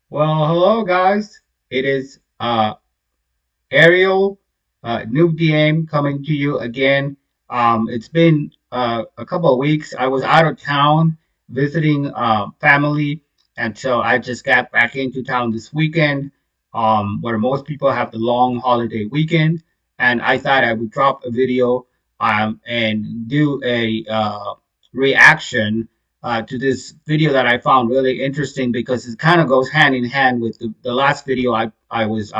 Well, hello guys. It is Ariel, new DM coming to you again. It's been a couple of weeks. I was out of town visiting family, and so I just got back into town this weekend, where most people have the long holiday weekend. And I thought I would drop a video and do a reaction to this video that I found really interesting because it kind of goes hand in hand with the last video I was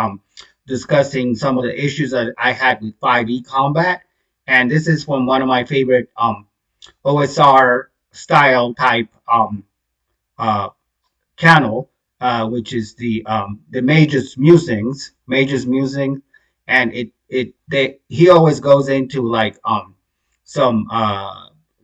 discussing some of the issues that I had with 5e combat. And this is from one of my favorite OSR style type uh, channel, which is the Mage's Musing, and he always goes into like some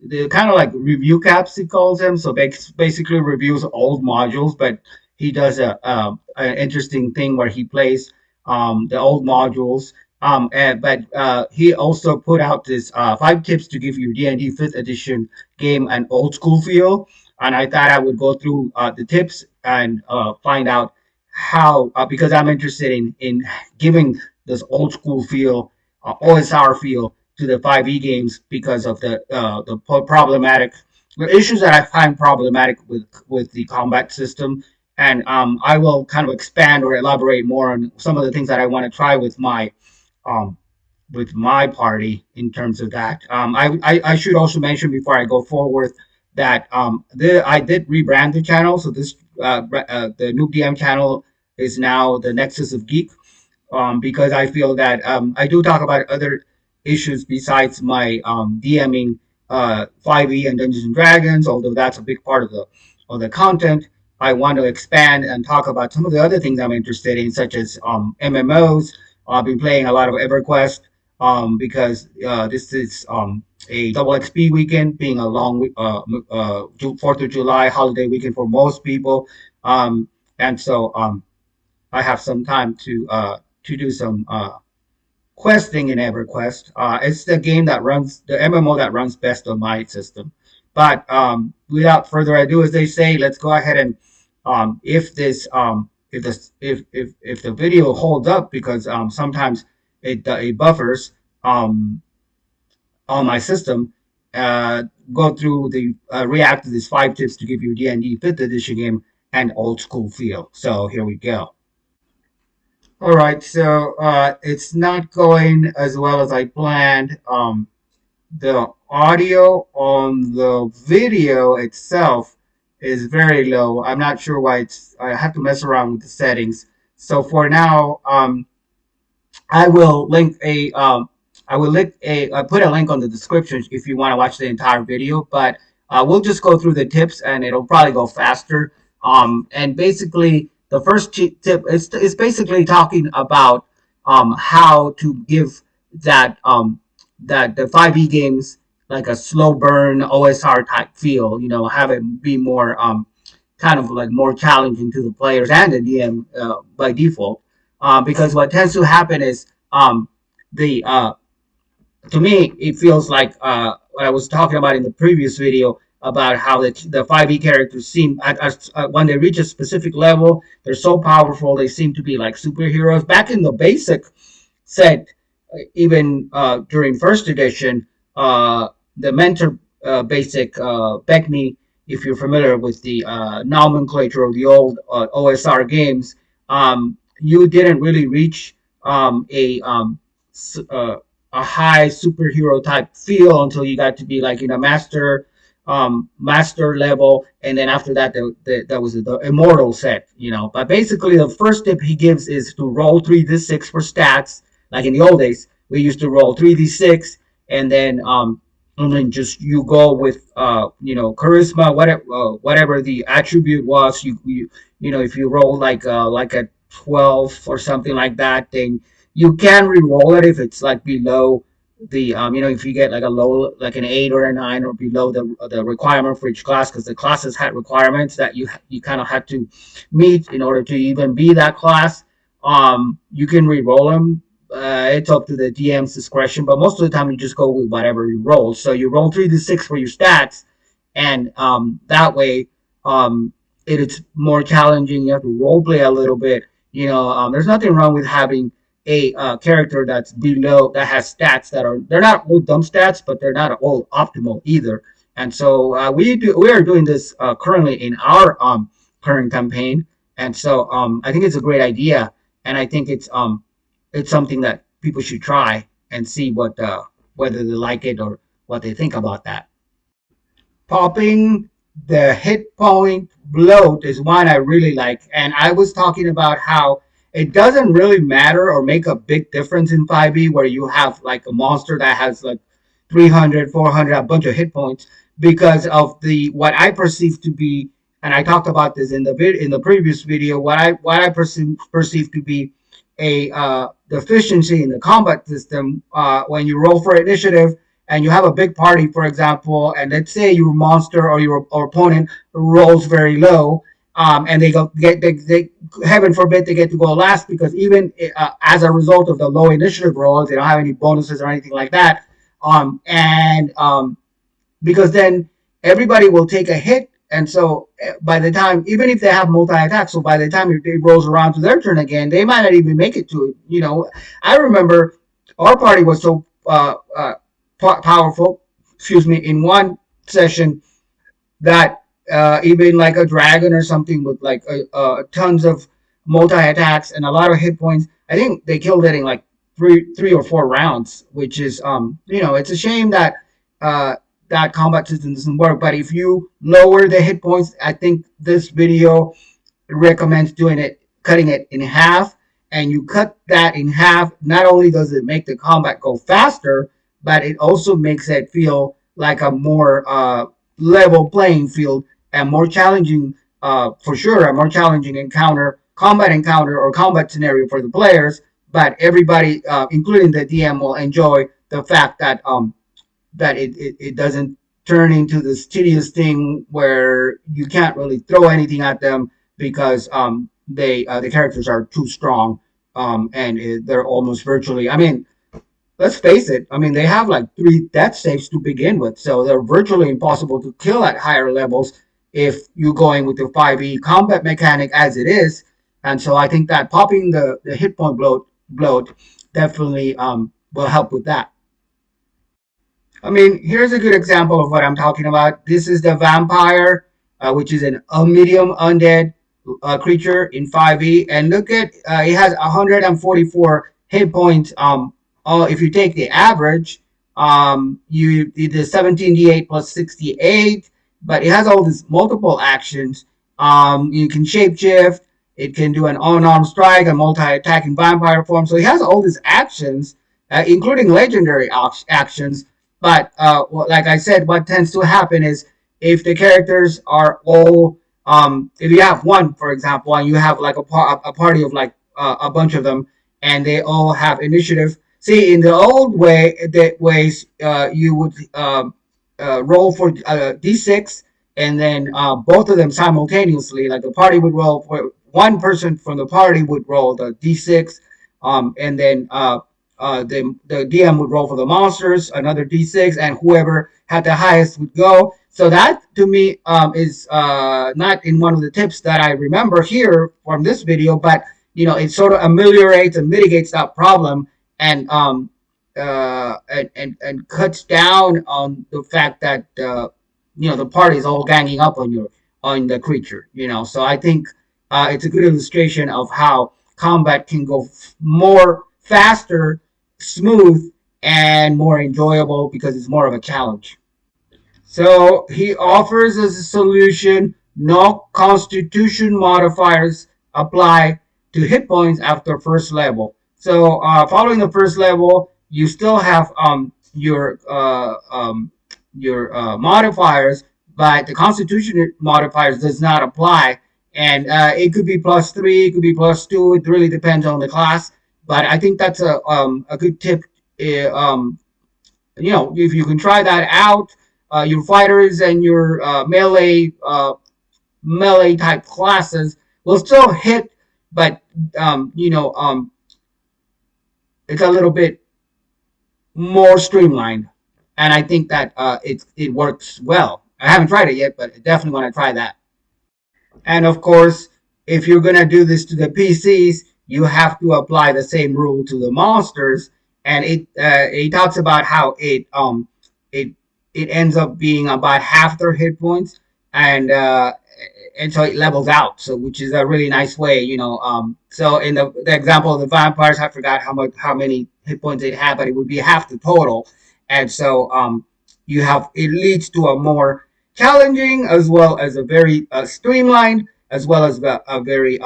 the kind of like review caps he calls them. So basically reviews old modules, but he does an interesting thing where he plays the old modules. But he also put out this 5 tips to give your D&D fifth edition game an old school feel, and I thought I would go through the tips and find out how because I'm interested in giving this old school feel, OSR feel to the 5e games because of the problematic the issues that I find problematic with the combat system. And I will kind of expand or elaborate more on some of the things that I want to try um, with my party in terms of that. I should also mention before I go forward that I did rebrand the channel. So the new DM channel is now the Nexus of Geek, because I feel that I do talk about other issues besides my DMing 5e and Dungeons and Dragons, although that's a big part of the content. I want to expand and talk about some of the other things I'm interested in, such as MMOs. I've been playing a lot of EverQuest because this is a double XP weekend, being a long 4th of July holiday weekend for most people. And so I have some time to do some questing in EverQuest. It's the game that runs the MMO that runs best on my system. But without further ado, as they say, let's go ahead and if the video holds up, because sometimes it buffers um, on my system. Uh, Go through the react to these 5 tips to give you D&D fifth edition game and old school feel. So here we go. All right, so it's not going as well as I planned. The audio on the video itself is very low. I'm not sure why I have to mess around with the settings. So for now, I will link a I will link a put a link on the description if you want to watch the entire video. But we'll just go through the tips and it'll probably go faster. And basically, the first tip is basically talking about how to give that the 5e games like a slow burn OSR type feel. You know, have it be more kind of like more challenging to the players and the DM by default, because what tends to happen is the to me it feels like what I was talking about in the previous video about how the 5e characters seem when they reach a specific level, they're so powerful, they seem to be like superheroes. Back in the basic set, even during first edition, the mentor basic Beckme, if you're familiar with the nomenclature of the old OSR games, you didn't really reach s- uh, a high superhero type feel until you got to be like in a master level, and then after that that was the immortal set, you know. But basically the first tip he gives is to roll 3d6 for stats. Like in the old days we used to roll 3d6, and then just you go with charisma, whatever the attribute was. You know, if you roll like a 12 or something like that, then you can re-roll it if it's like below the if you get like a low, like an 8 or a 9 or below the requirement for each class, because the classes had requirements that you kind of had to meet in order to even be that class. You can re-roll them. It's up to the DM's discretion, but most of the time you just go with whatever you roll. So you roll 3d6 for your stats, and that way, um, it's more challenging. You have to role play a little bit. There's nothing wrong with having a character that's below that has stats that are they're not all dumb stats, but they're not all optimal either. And so we are doing this currently in our current campaign, and so I think it's a great idea, and I think it's something that people should try and see what whether they like it or what they think about that. Popping the hit point bloat is one I really like. And I was talking about how it doesn't really matter or make a big difference in 5e where you have like a monster that has like 300, 400, a bunch of hit points because of the what I perceive to be, and I talked about this in the previous video, what I perceive to be a deficiency in the combat system when you roll for initiative and you have a big party, for example, and let's say your monster or your or opponent rolls very low, and they go they heaven forbid they get to go last because even as a result of the low initiative rolls, they don't have any bonuses or anything like that, and because then everybody will take a hit. And so by the time, even if they have multi attacks, so by the time it rolls around to their turn again, they might not even make it to it. I remember our party was so powerful, excuse me, in one session that even like a dragon or something with like tons of multi attacks and a lot of hit points. I think they killed it in like three or four rounds, which is it's a shame that uh, that combat system doesn't work. But if you lower the hit points, I think this video recommends doing it, cutting it in half. And you cut that in half, not only does it make the combat go faster, but it also makes it feel like a more level playing field and more challenging, for sure, a more challenging combat encounter or combat scenario for the players. But everybody, including the DM, will enjoy the fact that it doesn't turn into this tedious thing where you can't really throw anything at them because the characters are too strong, and they're almost virtually. I mean, let's face it. I mean, they have like 3 death saves to begin with, so they're virtually impossible to kill at higher levels if you're going with the 5e combat mechanic as it is. And so I think that popping the hit point bloat definitely will help with that. I mean, here's a good example of what I'm talking about. This is the vampire, which is a medium undead creature in 5e, and look at it has 144 hit points. If you take the average, you did the 17d8 plus 68, but it has all these multiple actions. You can shapeshift. It can do an unarmed strike, a multi-attacking vampire form. So it has all these actions, including legendary actions. But like I said, what tends to happen is if the characters are all, if you have one, for example, and you have like a party of like a bunch of them, and they all have initiative. See, in the old ways, you would roll for d6, and then both of them simultaneously. Like the party would roll for one person from the party would roll the d6, and then the DM would roll for the monsters, another d6, and whoever had the highest would go. So that to me is not in one of the tips that I remember here from this video, but it sort of ameliorates and mitigates that problem, and and cuts down on the fact that the party is all ganging up on the creature. So I think it's a good illustration of how combat can go more faster, smooth, and more enjoyable because it's more of a challenge. So he offers as a solution no constitution modifiers apply to hit points after first level. So following the first level, you still have your modifiers, but the constitution modifiers does not apply. And it could be +3, it could be +2. It really depends on the class. But I think that's a good tip. If you can try that out, your fighters and your melee type classes will still hit, but it's a little bit more streamlined, and I think that it works well. I haven't tried it yet, but I definitely want to try that. And of course, if you're gonna do this to the PCs, you have to apply the same rule to the monsters. And it talks about how it it ends up being about half their hit points, and and so it levels out. So which is a really nice way, you know. So in the example of the vampires, I forgot how many hit points they had, but it would be half the total. And so you have it leads to a more challenging as well as a very streamlined as well as a very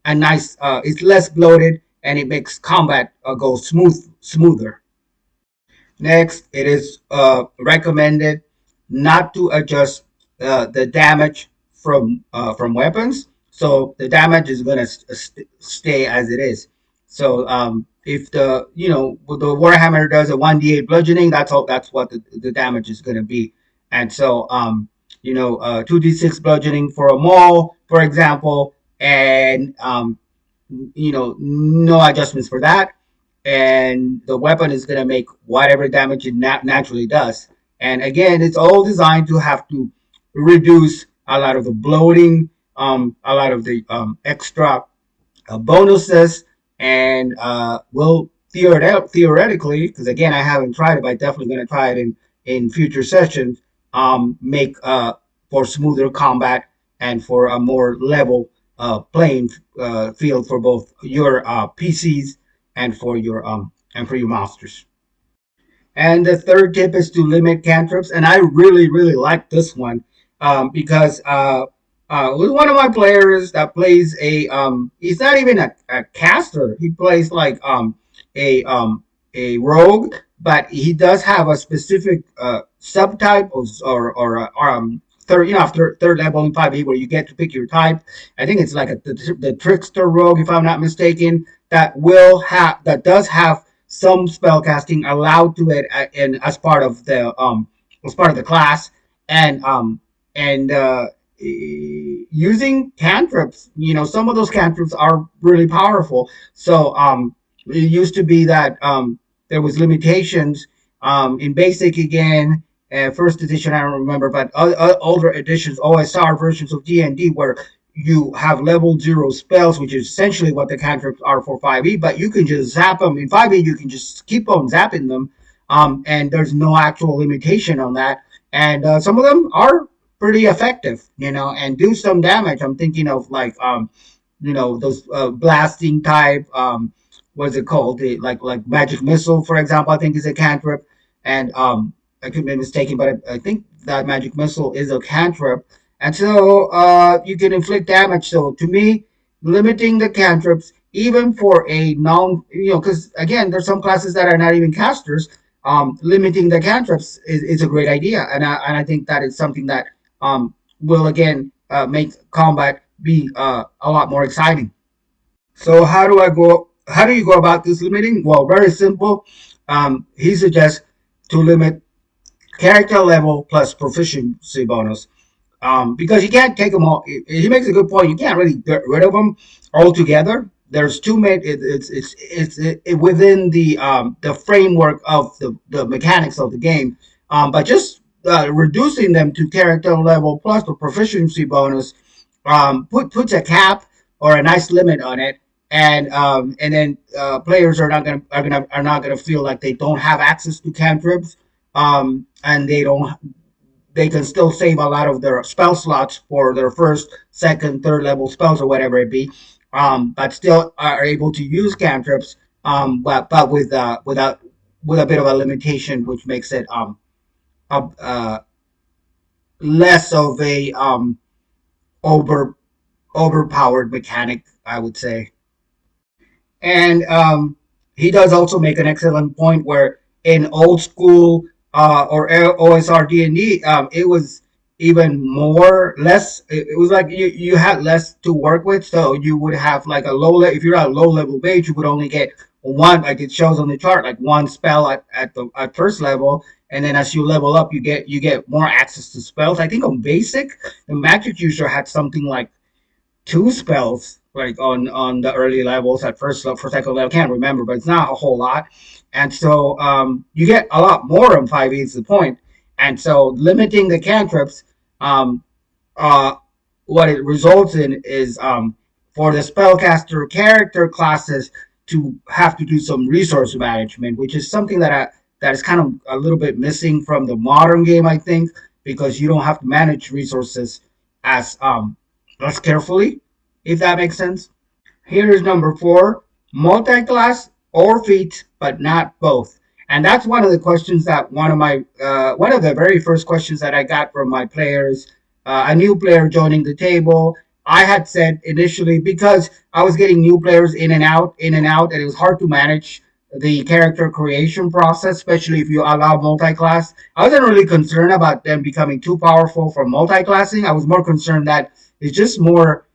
a nice it's less bloated and it makes combat go smoother. Next, it is recommended not to adjust the damage from weapons. So the damage is going to stay as it is. So if the the Warhammer does a 1d8 bludgeoning, that's what the damage is going to be. And so 2d6 bludgeoning for a maul, for example, and no adjustments for that, and the weapon is going to make whatever damage it naturally does. And again, it's all designed to have to reduce a lot of the bloating, a lot of the extra bonuses, and will theoretically, because again, I haven't tried it, but I'm definitely going to try it in future sessions. Make for smoother combat and for a more level playing field for both your PCs and for your monsters. And the third tip is to limit cantrips. And I really, really like this one because with one of my players that plays he's not even a caster. He plays like a a rogue, but he does have a specific subtype or third, after third level in 5e where you get to pick your type. I think it's like the trickster rogue, if I'm not mistaken, that does have some spell casting allowed to it in as part of the class, and using cantrips. Some of those cantrips are really powerful. So it used to be that there was limitations in basic again. First edition, I don't remember, but older editions, OSR versions of D&D, where you have level 0 spells, which is essentially what the cantrips are for 5e, but you can just zap them. In 5e, you can just keep on zapping them, and there's no actual limitation on that. And some of them are pretty effective, and do some damage. I'm thinking of like, those blasting type, what's it called? Like magic missile, for example, I think is a cantrip. And I could be mistaken, but I think that magic missile is a cantrip, and so you can inflict damage. So to me, limiting the cantrips, even for a non, because again, there's some classes that are not even casters. Limiting the cantrips is a great idea, and I think that is something that will again make combat be a lot more exciting. So How do you go about this limiting? Well, very simple. He suggests to limit character level plus proficiency bonus, because you can't take them all. He makes a good point. You can't really get rid of them altogether. There's too many. Within the framework of the mechanics of the game, but just reducing them to character level plus the proficiency bonus puts a cap or a nice limit on it, and then players are not gonna feel like they don't have access to cantrips, and they can still save a lot of their spell slots for their first, second, third level spells or whatever it be, but still are able to use cantrips, but with a bit of a limitation, which makes it less of a over overpowered mechanic, I would say. And he does also make an excellent point where in old school or OSR D&D, it was even less. It was like you had less to work with. So you would have like if you're a low level mage, you would only get one, like it shows on the chart, like one spell at first level. And then as you level up, you get more access to spells. I think on basic, the magic user had something like two spells like on the early levels at first level. For second level, I can't remember, but it's not a whole lot. And so you get a lot more on 5e is the point. And so limiting the cantrips um, uh, what it results in is for the spellcaster character classes to have to do some resource management, which is something that is kind of a little bit missing from the modern game, I think, because you don't have to manage resources as less carefully, if that makes sense. Here is number four: multi-class or feats, but not both. And that's one of the questions that one of the very first questions that I got from my players, a new player joining the table. I had said initially, because I was getting new players in and out, and it was hard to manage the character creation process, especially if you allow multi-class. I wasn't really concerned about them becoming too powerful for multi-classing. I was more concerned that it's just more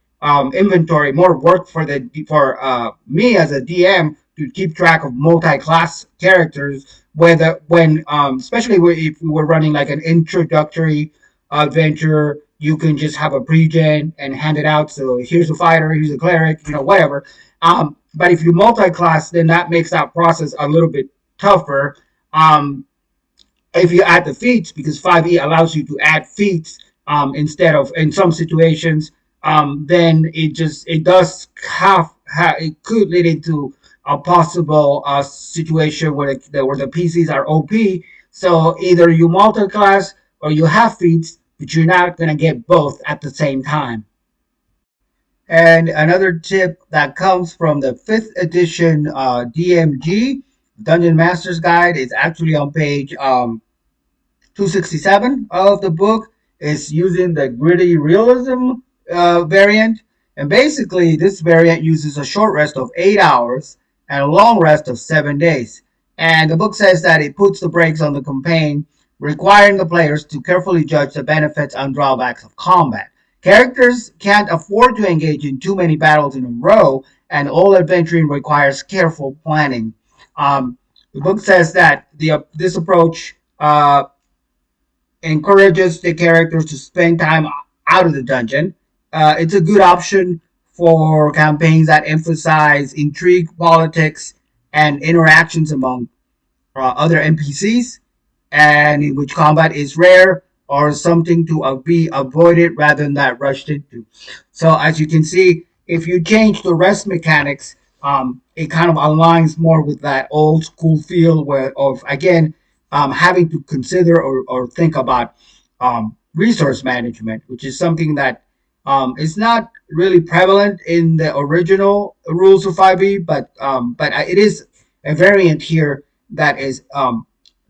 inventory, more work for the for me as a DM to keep track of multi-class characters. Whether when especially if we were running like an introductory adventure, you can just have a pre-gen and hand it out. So here's a fighter, here's a cleric, whatever. But if you multi-class, then that makes that process a little bit tougher. Um, if you add the feats, because 5e allows you to add feats instead of in some situations, then it does it could lead into a possible situation where the PCs are OP. So either you multi-class or you have feats, but you're not gonna get both at the same time. And another tip that comes from the fifth edition DMG Dungeon Master's Guide is actually on page 267 of the book, is using the gritty realism variant. And basically, this variant uses a short rest of 8 hours and a long rest of 7 days. And the book says that it puts the brakes on the campaign, requiring the players to carefully judge the benefits and drawbacks of combat. Characters can't afford to engage in too many battles in a row, and all adventuring requires careful planning. The book says that this approach encourages the characters to spend time out of the dungeon. It's a good option for campaigns that emphasize intrigue, politics, and interactions among other NPCs, and in which combat is rare or something to be avoided rather than that rushed into. So as you can see, if you change the rest mechanics, it kind of aligns more with that old school feel where of again having to consider or think about resource management, which is something that is not really prevalent in the original rules of 5e, but it is a variant here that is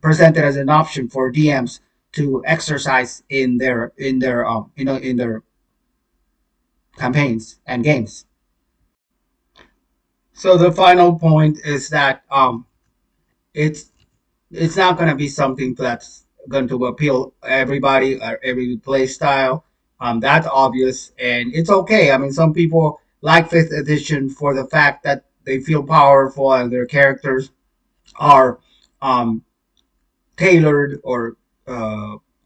presented as an option for DMs to exercise in their campaigns and games. So the final point is that it's it's not going to be something that's going to appeal everybody or every play style. That's obvious, and it's okay. I mean, some people like fifth edition for the fact that they feel powerful and their characters are um, tailored or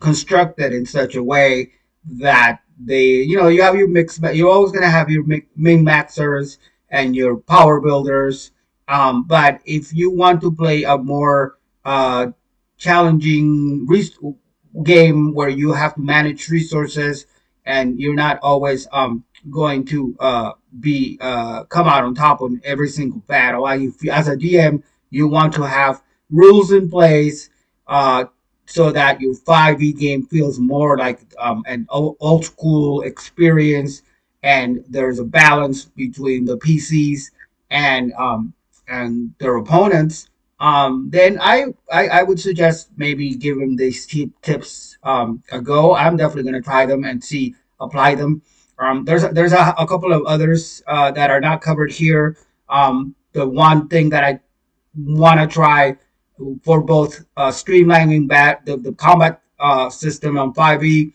constructed in such a way that you have your mix. You're always gonna have your min maxers and your power builders. But if you want to play a more challenging game where you have to manage resources and you're not always going to be come out on top on every single battle. Like if, as a DM, you want to have rules in place uh, so that your 5e game feels more like an old school experience, and there's a balance between the PCs and their opponents. Then I would suggest maybe giving these tips a go. I'm definitely going to try them and see apply them. There's a couple of others that are not covered here. The one thing that I want to try for both streamlining the combat system on 5e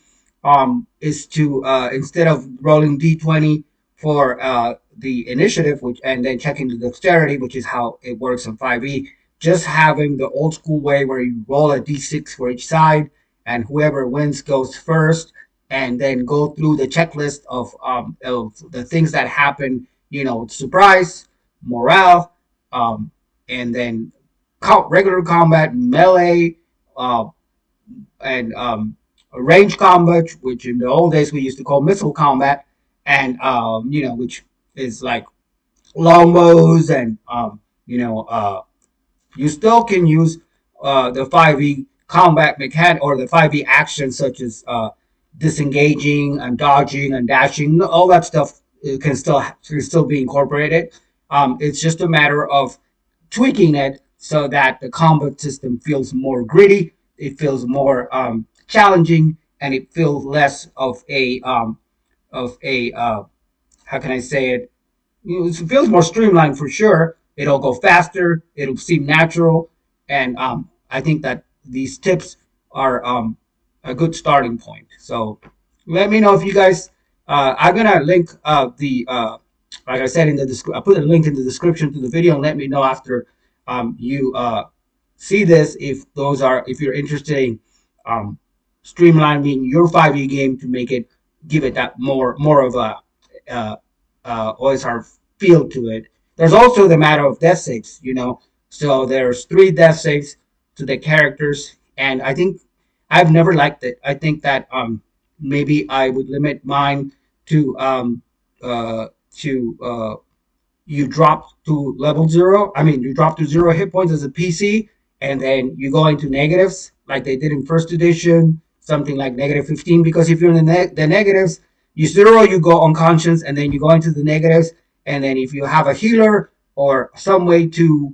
is to instead of rolling d20 for the initiative, which and then checking the dexterity, which is how it works on 5e, just having the old school way where you roll a d6 for each side, and whoever wins goes first, and then go through the checklist of the things that happen, surprise, morale, and then regular combat, melee, uh, and range combat, which in the old days we used to call missile combat, and which is like longbows and you still can use the 5e combat mechanic or the 5e actions such as disengaging and dodging and dashing. All that stuff can still be incorporated. It's just a matter of tweaking it so that the combat system feels more gritty. It feels more challenging, and it feels less of a how can I say it? It feels more streamlined for sure. It'll go faster. It'll seem natural, and I think that these tips are a good starting point. So let me know if you guys. I'm gonna link like I said in the I put a link in the description to the video, and let me know after you see this if you're interested in um, streamlining your 5e game to make it give it that more of a uh, OSR feel to it. There's also the matter of death saves, So there's three death saves to the characters, and I think I've never liked it. I think that maybe I would limit mine to uh, to you drop to level zero. I mean, you drop to 0 hit points as a PC, and then you go into negatives like they did in first edition, something like -15. Because if you're in the negatives, you zero, you go unconscious, and then you go into the negatives. And then if you have a healer or some way to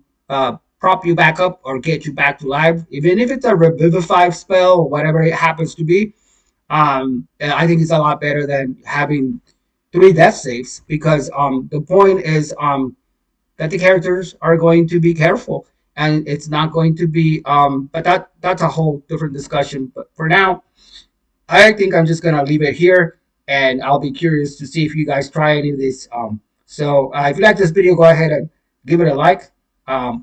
prop you back up or get you back to life, even if it's a revivify spell or whatever it happens to be, I think it's a lot better than having three death saves because the point is that the characters are going to be careful and it's not going to be but that's a whole different discussion. But for now, I think I'm just gonna leave it here, and I'll be curious to see if you guys try any of this. So if you like this video, go ahead and give it a like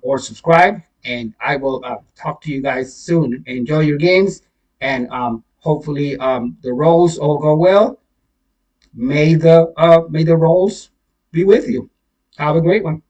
or subscribe, and I will talk to you guys soon. Enjoy your games, and hopefully the rolls all go well. May the rolls be with you. Have a great one.